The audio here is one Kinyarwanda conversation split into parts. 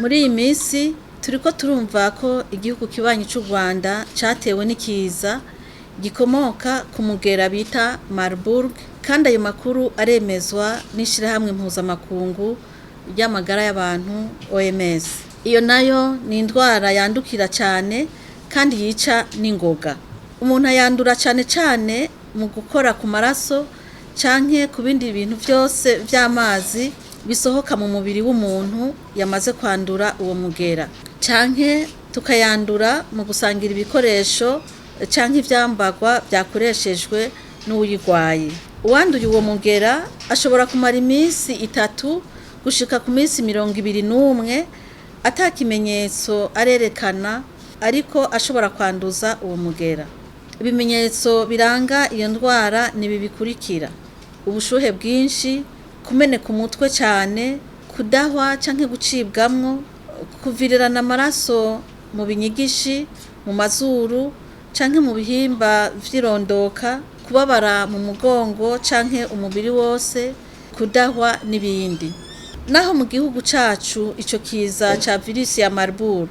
Muri iyi minsi turiko turumva ko igihugu kibanyi c'u Rwanda catewe n'ikiza gikomoka ku mugera bita Marburg, kandi ayo makuru aremezwa n'ishirahamwe mpuzamakungu ry'amagara y'abantu OMS. Iyo nayo ni indwara yandukira cyane kandi yica n'ingoga. Umuntu ayandura cyane cyane mu gukora ku maraso canke ku bindi bintu byose vy'amazi bisohoka mu mubiri w'umuntu yamaze kwandura uwo mugera, canke tukayandura mu gusangira ibikoresho canke ivyambagwa vyakoreshejwe n'uyigwaye. Uwanduye uwo mugera ashobora kumara iminsi 3 gushika ku minsi 21 ata kimenyetso arerekana, ariko ashobora kwanduza uwo mugera. Ibimenyetso biranga iyo ndwara nibi bikurikira: ubushuhe bwinshi, kumeneka umutwe cyane, kudahwa canke gucibwamwo, kuvirirana amaraso mu binyigishi, mu mazuru canke mu bihimba vy'irondoka, kubabara mu mugongo canke umubiri wose, kudahwa n'ibindi. Naho mu gihugu cacu ico kiza ca virusi ya Marburg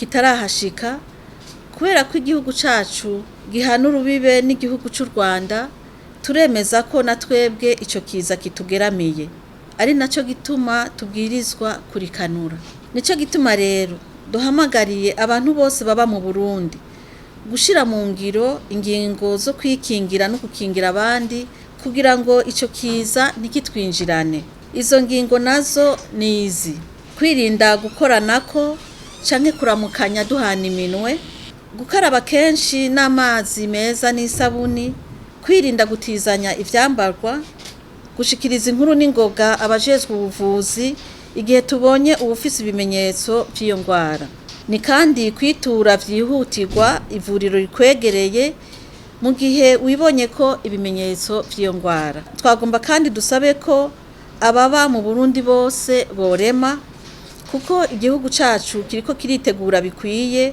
kitarahashika, kubera ko igihugu cacu gihana urubibe n'igihugu c'u Rwanda, turemeza ko na twebwe ico kiza kitugeramiye, ari naco gituma tubwirizwa kurikanura. Nico gituma rero duhamagariye abantu bose baba mu Burundi gushira mu ngiro ingingo zo kwikingira no gukingira abandi kugira ngo ico kiza ntikitwinjirane. Izo ngingo nazo ni izi: kwirinda gukoranako canke kuramukanya duhana iminwe, gukaraba kenshi n'amazi meza n'isabuni, kwirinda gutizanya ivyambarwa, gushikiriza inkuru n'ingoga abajejwe ubuvuzi igihe tubonye ubufise ibimenyetso vy'iyo ngwara. Ni kandi kwitura vyihutirwa ivuriro rikwegereye mu gihe wibonye ko ibimenyetso vy'iyo ngwara. Twagomba kandi dusabe ko ababa mu Burundi bose borema, kuko igihugu cacu kiriko kiritegura bikwiye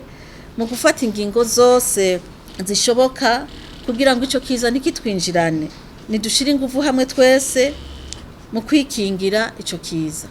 mu gufata ingingo zose zishoboka kugira ngo ico kiza ntikitwinjirane. Nidushire inguvu hamwe twese mu kwikingira ico kiza.